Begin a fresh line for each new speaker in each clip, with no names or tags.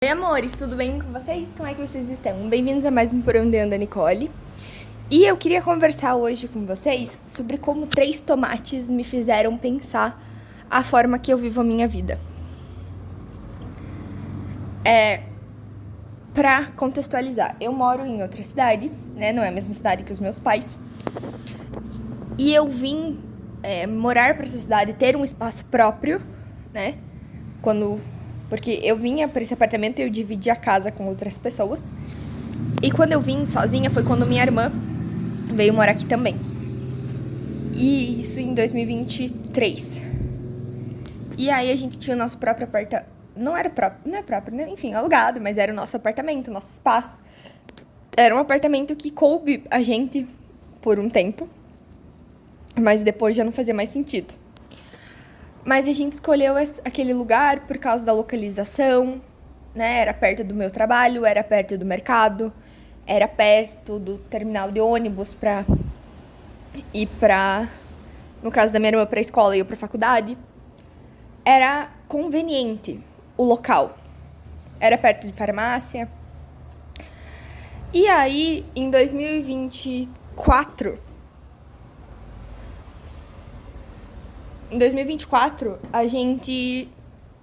Oi, amores, tudo bem com vocês? Como é que vocês estão? Bem-vindos a mais um Por Onde Anda Nicole. E eu queria conversar hoje com vocês sobre como 3 tomates me fizeram pensar a forma que eu vivo a minha vida. Pra contextualizar, eu moro em outra cidade, né? Não é a mesma cidade que os meus pais. E eu vim morar pra essa cidade, ter um espaço próprio, né? Porque eu vinha pra esse apartamento e eu dividia a casa com outras pessoas. E quando eu vim sozinha foi quando minha irmã veio morar aqui também. E isso em 2023. E aí a gente tinha o nosso próprio apartamento. Não é próprio, né? Enfim, alugado, mas era o nosso apartamento, nosso espaço. Era um apartamento que coube a gente por um tempo. Mas depois já não fazia mais sentido. Mas a gente escolheu aquele lugar por causa da localização, né? Era perto do meu trabalho, era perto do mercado, era perto do terminal de ônibus pra ir pra... No caso da minha irmã, pra escola e eu pra faculdade. Era conveniente o local. Era perto de farmácia. E aí, em 2024... Em 2024, a gente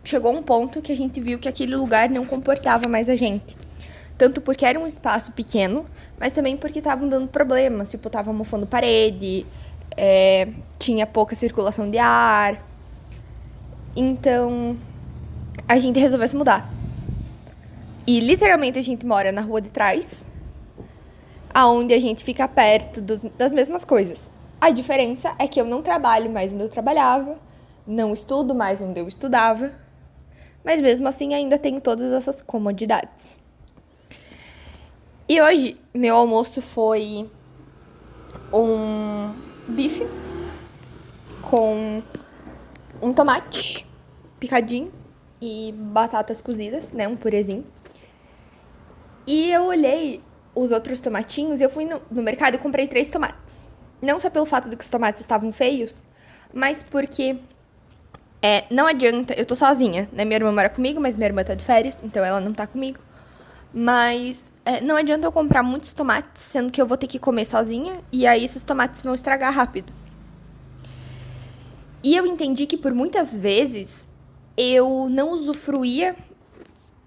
chegou a um ponto que a gente viu que aquele lugar não comportava mais a gente. Tanto porque era um espaço pequeno, mas também porque estavam dando problemas. Tipo, tava mofando parede, tinha pouca circulação de ar. Então, a gente resolveu se mudar. E, literalmente, a gente mora na rua de trás, aonde a gente fica perto das mesmas coisas. A diferença é que eu não trabalho mais onde eu trabalhava, não estudo mais onde eu estudava, mas mesmo assim ainda tenho todas essas comodidades. E hoje, meu almoço foi um bife com um tomate picadinho e batatas cozidas, né, um purezinho. E eu olhei os outros tomatinhos e eu fui no mercado e comprei 3 tomates. Não só pelo fato de que os tomates estavam feios, mas porque não adianta, eu tô sozinha, né? Minha irmã mora comigo, mas minha irmã tá de férias, então ela não tá comigo. Mas não adianta eu comprar muitos tomates, sendo que eu vou ter que comer sozinha, e aí esses tomates vão estragar rápido. E eu entendi que por muitas vezes eu não usufruía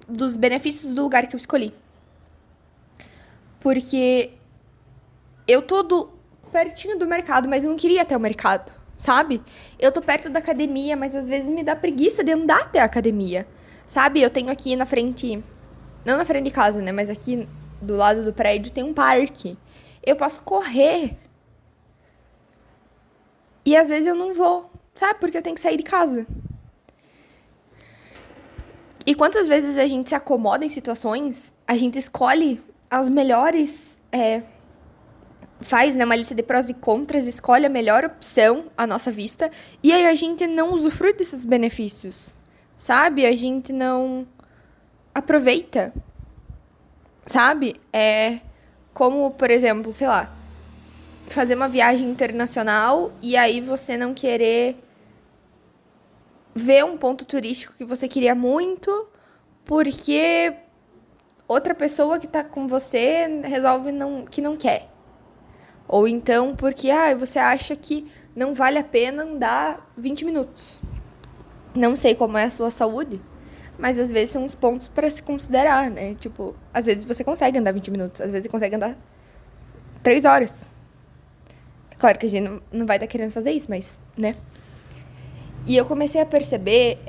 dos benefícios do lugar que eu escolhi. Porque eu tô pertinho do mercado, mas eu não queria até o mercado, sabe? Eu tô perto da academia, mas às vezes me dá preguiça de andar até a academia, sabe? Eu tenho aqui na frente, não na frente de casa, né? Mas aqui do lado do prédio tem um parque. Eu posso correr. E às vezes eu não vou, sabe? Porque eu tenho que sair de casa. E quantas vezes a gente se acomoda em situações, a gente escolhe as melhores... faz, né, uma lista de prós e contras, escolhe a melhor opção à nossa vista, e aí a gente não usufrui desses benefícios, sabe? A gente não aproveita, sabe? Como, por exemplo, sei lá, fazer uma viagem internacional e aí você não querer ver um ponto turístico que você queria muito, porque outra pessoa que tá com você resolve que não quer. Ou então porque você acha que não vale a pena andar 20 minutos. Não sei como é a sua saúde, mas às vezes são uns pontos para se considerar, né? Tipo, às vezes você consegue andar 20 minutos, às vezes você consegue andar 3 horas. Claro que a gente não vai estar querendo fazer isso, mas, né? E eu comecei a perceber,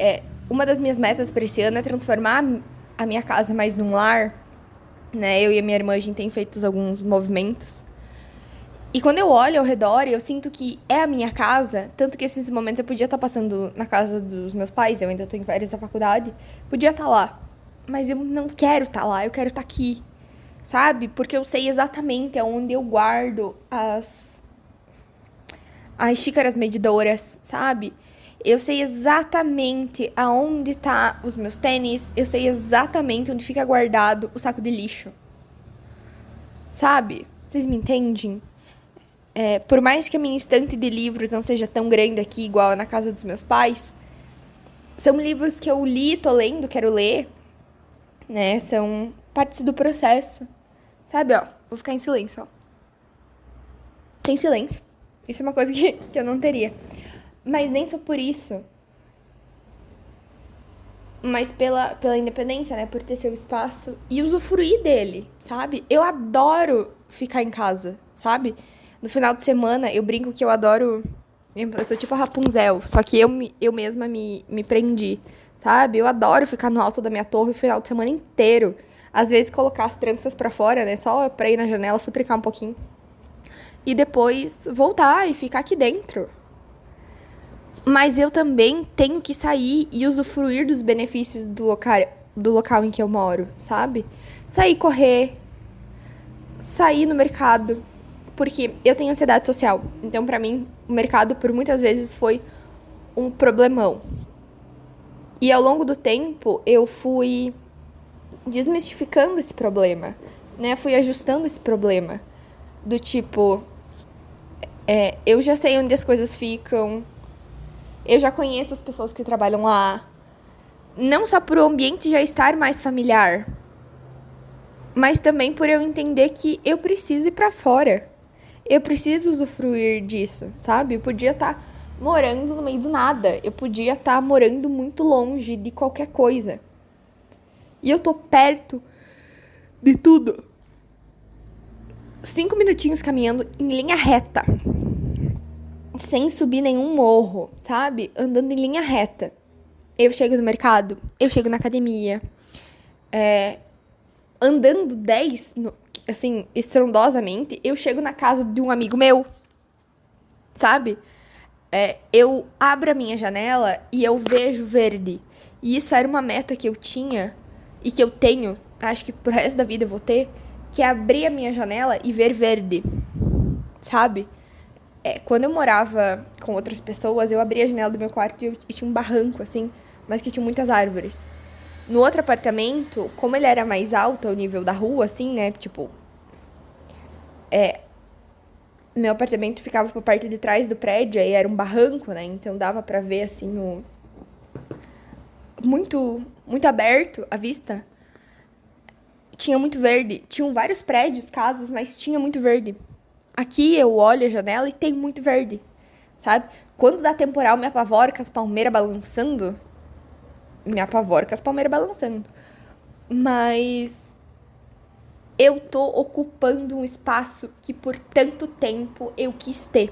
uma das minhas metas para esse ano é transformar a minha casa mais num lar, né? Eu e a minha irmã, a gente tem feito alguns movimentos. E quando eu olho ao redor, eu sinto que é a minha casa, tanto que esses momentos eu podia estar passando na casa dos meus pais, eu ainda estou em férias da faculdade, podia estar lá. Mas eu não quero estar lá, eu quero estar aqui, sabe? Porque eu sei exatamente aonde eu guardo as xícaras medidoras, sabe? Eu sei exatamente aonde tá os meus tênis, eu sei exatamente onde fica guardado o saco de lixo. Sabe? Vocês me entendem? Por mais que a minha estante de livros não seja tão grande aqui, igual na casa dos meus pais, são livros que eu li, tô lendo, quero ler, né? São partes do processo. Sabe, ó, vou ficar em silêncio, ó. Tem silêncio. Isso é uma coisa que eu não teria. Mas nem só por isso. Mas pela independência, né? Por ter seu espaço e usufruir dele, sabe? Eu adoro ficar em casa, sabe? No final de semana, eu brinco que eu adoro... Eu sou tipo a Rapunzel, só que eu mesma me prendi, sabe? Eu adoro ficar no alto da minha torre o final de semana inteiro. Às vezes colocar as tranças pra fora, né? Só pra ir na janela, futricar um pouquinho. E depois voltar e ficar aqui dentro. Mas eu também tenho que sair e usufruir dos benefícios do local em que eu moro, sabe? Sair correr, sair no mercado. Porque eu tenho ansiedade social. Então, pra mim, o mercado, por muitas vezes, foi um problemão. E ao longo do tempo, eu fui desmistificando esse problema, né? Fui ajustando esse problema. Do tipo, eu já sei onde as coisas ficam. Eu já conheço as pessoas que trabalham lá. Não só por o ambiente já estar mais familiar, mas também por eu entender que eu preciso ir pra fora. Eu preciso usufruir disso, sabe? Eu podia estar morando no meio do nada. Eu podia estar morando muito longe de qualquer coisa. E eu tô perto de tudo. 5 minutinhos caminhando em linha reta. Sem subir nenhum morro, sabe? Andando em linha reta. Eu chego no mercado, eu chego na academia. Andando 10, assim, estrondosamente, eu chego na casa de um amigo meu, sabe? Eu abro a minha janela e eu vejo verde. E isso era uma meta que eu tinha e que eu tenho, acho que pro resto da vida eu vou ter, que é abrir a minha janela e ver verde, sabe? Quando eu morava com outras pessoas, eu abria a janela do meu quarto e tinha um barranco, assim, mas que tinha muitas árvores. No outro apartamento, como ele era mais alto ao nível da rua, assim, né, tipo... Meu apartamento ficava por parte de trás do prédio, aí era um barranco, né, então dava pra ver, assim, muito, muito aberto a vista. Tinha muito verde. Tinham vários prédios, casas, mas tinha muito verde. Aqui eu olho a janela e tem muito verde, sabe? Quando dá temporal, me apavoro com as palmeiras balançando. Mas eu tô ocupando um espaço que por tanto tempo eu quis ter.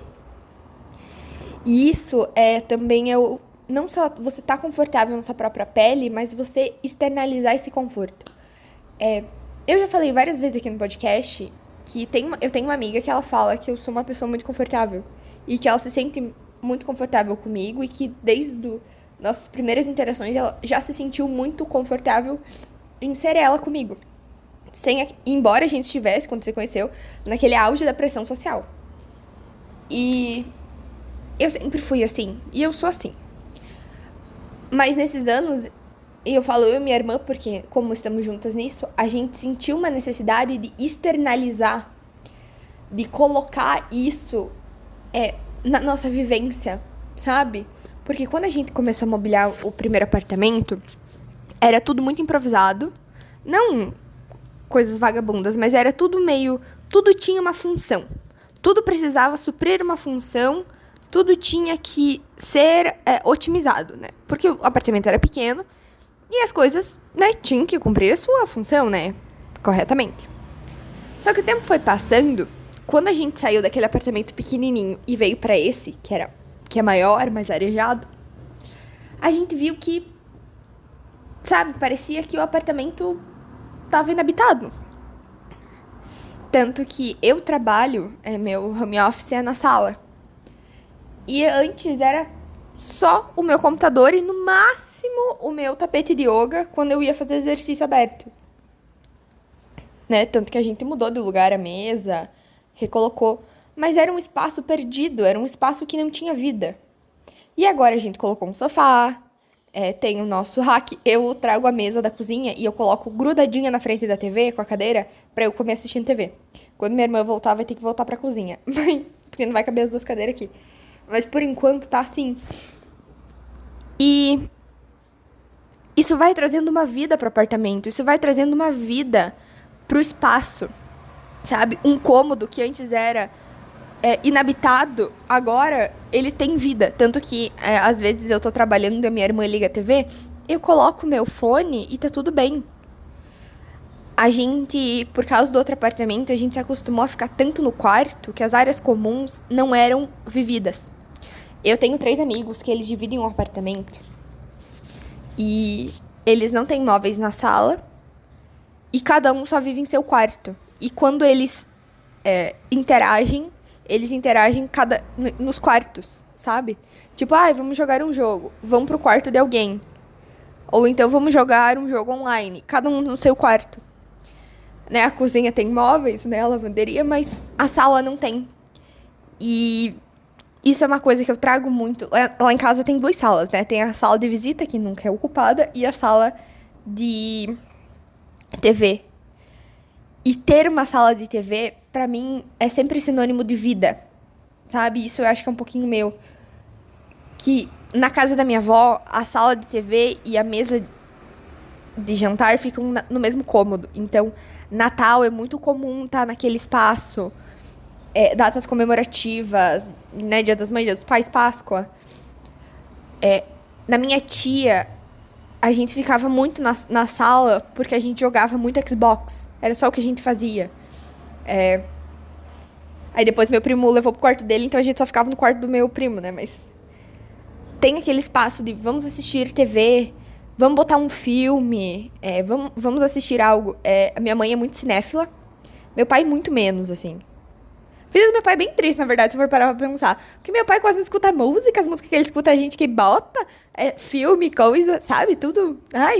E isso também não só você tá confortável na sua própria pele, mas você externalizar esse conforto. Eu já falei várias vezes aqui no podcast que eu tenho uma amiga que ela fala que eu sou uma pessoa muito confortável. E que ela se sente muito confortável comigo e que desde nossas primeiras interações ela já se sentiu muito confortável em ser ela comigo. Embora a gente estivesse, quando você conheceu, naquele auge da pressão social. E eu sempre fui assim. E eu sou assim. Mas nesses anos, e eu falo eu e minha irmã, porque como estamos juntas nisso, a gente sentiu uma necessidade de externalizar, de colocar isso na nossa vivência, sabe? Porque quando a gente começou a mobiliar o primeiro apartamento, era tudo muito improvisado. Não coisas vagabundas, mas era tudo meio... Tudo tinha uma função. Tudo precisava suprir uma função. Tudo tinha que ser otimizado, né? Porque o apartamento era pequeno e as coisas, né, tinham que cumprir a sua função, né? Corretamente. Só que o tempo foi passando. Quando a gente saiu daquele apartamento pequenininho e veio pra esse, que é maior, mais arejado, a gente viu que, sabe, parecia que o apartamento tava inabitado. Tanto que eu trabalho, meu home office é na sala. E antes era só o meu computador e no máximo o meu tapete de yoga quando eu ia fazer exercício aberto. Né? Tanto que a gente mudou de lugar a mesa, recolocou. Mas era um espaço perdido, era um espaço que não tinha vida. E agora a gente colocou um sofá, tem o nosso rack. Eu trago a mesa da cozinha e eu coloco grudadinha na frente da TV com a cadeira pra eu comer assistindo TV. Quando minha irmã voltar, vai ter que voltar pra cozinha. Porque não vai caber as duas cadeiras aqui. Mas por enquanto tá assim. E isso vai trazendo uma vida pro apartamento, isso vai trazendo uma vida pro espaço, sabe? Um cômodo que antes era inabitado, agora ele tem vida. Tanto que, às vezes, eu tô trabalhando e a minha irmã liga a TV, eu coloco meu fone e tá tudo bem. A gente, por causa do outro apartamento, a gente se acostumou a ficar tanto no quarto que as áreas comuns não eram vividas. Eu tenho 3 amigos que eles dividem um apartamento e eles não têm móveis na sala e cada um só vive em seu quarto. E quando eles interagem, eles interagem nos quartos, sabe? Tipo, vamos jogar um jogo, vamos pro quarto de alguém. Ou então vamos jogar um jogo online, cada um no seu quarto. Né? A cozinha tem móveis, né? A lavanderia, mas a sala não tem. E isso é uma coisa que eu trago muito. Lá em casa tem 2 salas, né? Tem a sala de visita, que nunca é ocupada, e a sala de TV. E ter uma sala de TV, pra mim, é sempre sinônimo de vida. Sabe? Isso eu acho que é um pouquinho meu. Que na casa da minha avó, a sala de TV e a mesa de jantar ficam no mesmo cômodo. Então, Natal é muito comum estar naquele espaço. Datas comemorativas, né? Dia das Mães, Dia dos Pais, Páscoa. Na minha tia, a gente ficava muito na sala porque a gente jogava muito Xbox. Era só o que a gente fazia. Aí depois meu primo levou pro quarto dele, então a gente só ficava no quarto do meu primo, né? Mas tem aquele espaço de vamos assistir TV, vamos botar um filme, vamos assistir algo. A minha mãe é muito cinéfila, meu pai muito menos, assim. A vida do meu pai é bem triste, na verdade, se for parar pra pensar. Porque meu pai quase não escuta música, as músicas que ele escuta é a gente que bota, filme, coisa, sabe? Tudo,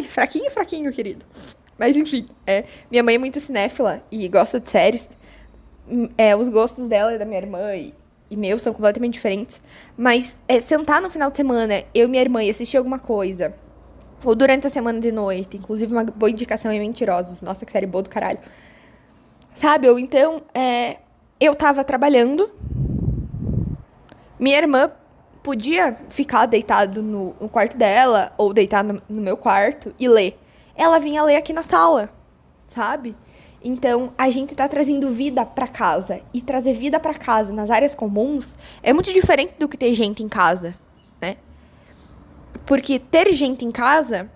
fraquinho, fraquinho, querido. Mas enfim, minha mãe é muito cinéfila e gosta de séries. Os gostos dela e da minha irmã e meus são completamente diferentes. Mas sentar no final de semana, eu e minha irmã, e assistir alguma coisa. Ou durante a semana de noite. Inclusive, uma boa indicação é Mentirosos. Nossa, que série boa do caralho. Sabe? Ou então, eu tava trabalhando. Minha irmã podia ficar deitado no quarto dela, ou deitar no meu quarto e ler. Ela vinha ler aqui na sala, sabe? Então, a gente tá trazendo vida pra casa. E trazer vida pra casa nas áreas comuns é muito diferente do que ter gente em casa, né? Porque ter gente em casa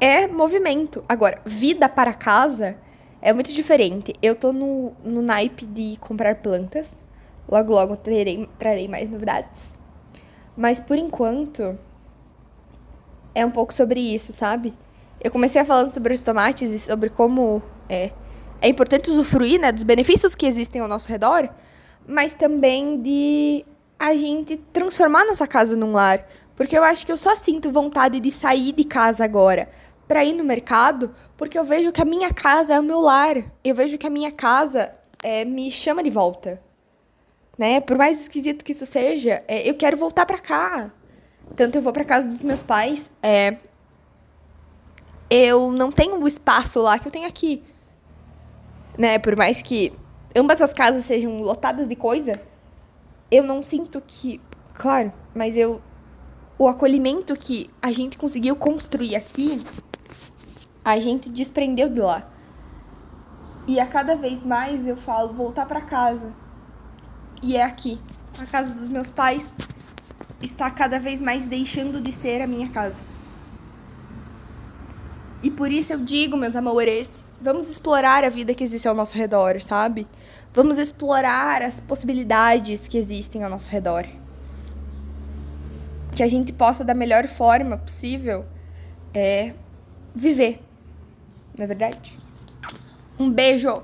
é movimento. Agora, vida para casa é muito diferente. Eu tô no naipe de comprar plantas. Logo, logo trarei mais novidades. Mas, por enquanto, é um pouco sobre isso, sabe? Eu comecei falando sobre os tomates e sobre como é importante usufruir, né, dos benefícios que existem ao nosso redor, mas também de a gente transformar nossa casa num lar. Porque eu acho que eu só sinto vontade de sair de casa agora pra ir no mercado, porque eu vejo que a minha casa é o meu lar. Eu vejo que a minha casa me chama de volta. Né? Por mais esquisito que isso seja, eu quero voltar pra cá. Tanto eu vou pra casa dos meus pais, eu não tenho o espaço lá que eu tenho aqui. Né? Por mais que ambas as casas sejam lotadas de coisa, eu não sinto que... Claro, mas o acolhimento que a gente conseguiu construir aqui, a gente desprendeu de lá. E a cada vez mais eu falo voltar pra casa. E é aqui. A casa dos meus pais está cada vez mais deixando de ser a minha casa. E por isso eu digo, meus amores, vamos explorar a vida que existe ao nosso redor, sabe? Vamos explorar as possibilidades que existem ao nosso redor. Que a gente possa, da melhor forma possível, viver. Não é verdade? Um beijo!